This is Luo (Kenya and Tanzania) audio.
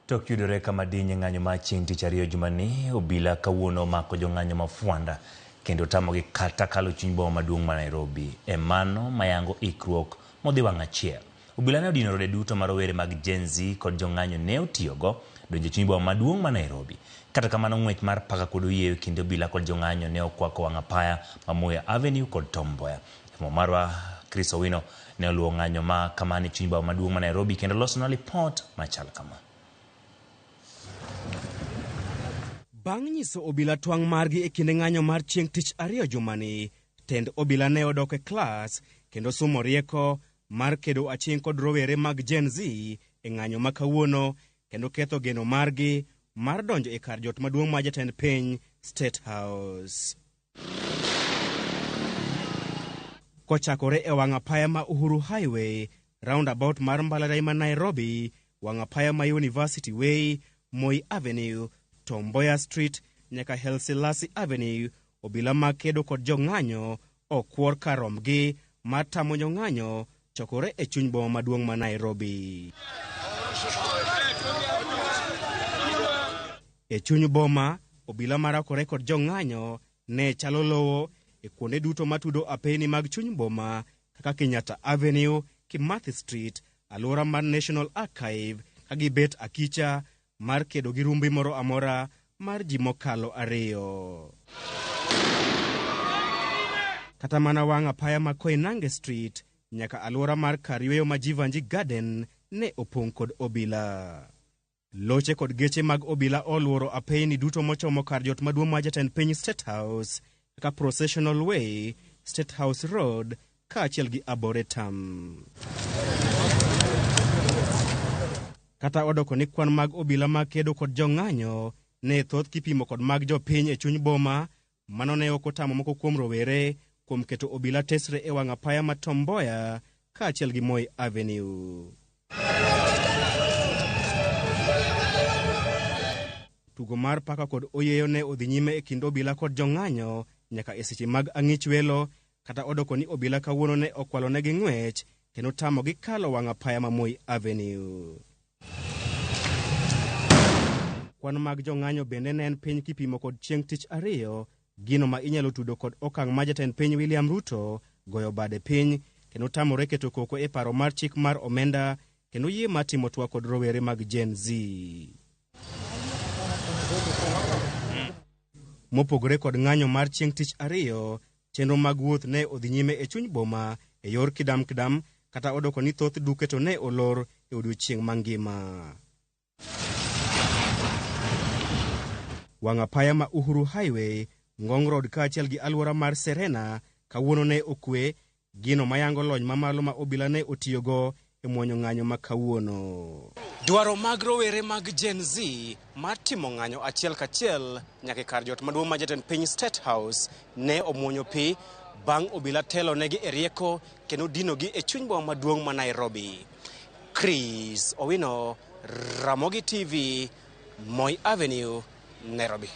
Tok yudore kama dinye ng'anyo ma chieng' tich ariyo jumani, obila kawuono mako jong'anyo mafuanda kendo tamogi kata kalo chuny boma maduong' ma Nairobi. E mano mayango ikruok modhi wang' achiel. Obila ne odino rode duto marowere mag Gen Z kod jong'anyo ne otiyogo donjo chuny boma maduong' ma Nairobi. Kata kamano ng'wech mar paka kod oyieyo kinde obila kod jong'anyo ne okwako wang' apaya ma Moi Avenue kod Tom Mboya. Marwa Chris Owino ne oluwo ng'anyo ma kamani chuny boma maduong' ma Nairobi kendo losona lipot machal kama. Bang' nyiso obila twang' margi e kinde ng'anyo mar chieng' tich ariyo jumani, tend obila ne odok e klas kendo somo rieko mar kedo achieng' kod rowere mag Gen Z e ng'anyo ma kawuono kendo ketho geno margi mar donjo e kar jot maduong' ma jatend piny State House. Kochakore e wang' apaya ma Uhuru Highway, roundabout mar Mbalariany ma Nairobi, wang' apaya ma University Way, Moi Avenue, Tom Mboya Street nyaka Haile Selassie Avenue, obila mag kedo kod jong'anyo okwor kar rombgi mar tamo jong'anyo chokore e chuny boma maduong' ma Nairobi. E chuny boma, obila marakore kod jong'anyo ne chalo lowo e kuonde duto matudo apeyni mag chuny boma kaka Kenyatta Avenue, Kimathi Street, alwora mar National Archive, kagibet akicha mar kedo gi rumbi moro amora mar ji mokalo ariyo. Kata mana wang' apaya ma Koinange Street nyaka alwora mar kar yweyo ma Jivanji Garden ne opong' kod obila. Loche kod geche mag obila oluoro apeyni duto mochomo kar jot maduong' ma jatend piny State House kaka Processional Way, State House Road kaachiel gi Arboretum. Kata odoko ni kwan mag obila mag kedo kod jong'anyo ne thoth kipimo kod mag jopiny e chuny boma, mano ne ok otamo moko kuom rowere kuom keto obila tesre e wang' apaya ma Tom Mboya kaachiel gi Moi Avenue. Tugo mar paka kod oyeyo ne odhi nyime e kind obila kod jong'anyo nyaka e seche mag ang'ich welo, kata odoko ni obila kawuono ne okwalonegi ng'wech kendo tamogi kalo wang' apaya ma Moi Avenue. Kwan mag jong'anyo bende ne en piny kipimo kod chieng' tich ariyo, gino ma inyalo tudo kod okang' ma jatend piny William Ruto goyo bade piny kendo tamore keto koko e paro mar chik mar omenda kendo yie mar timo twak kod rowere mag Gen Z. Mopogore kod ng'anyo mar chieng' tich ariyo, chenro mag wuoth ne odhi nyime e chuny boma e yor kidam kidam, kata odoko ni thoth duke to ne olor e odiechieng' mangima. Wang' apaya ma Uhuru Highway, Ngong Road kaachiel gi alwora mar Serena kawuono ne okwe, gino mayango lony mamalo ma obila ne otiyogo e muonyo ng'anyo ma kawuono. Dwaro mag rowere mag Gen Z mar timo ng'anyo achiel kachiel nyaka kar jot maduong' ma jatend piny State House ne omuonyo pi bang' obila telo negi e rieko kendo dinogi e chuny boma maduong' ma Nairobi. Chris Owino, Ramogi TV, Moi Avenue, Nairobi.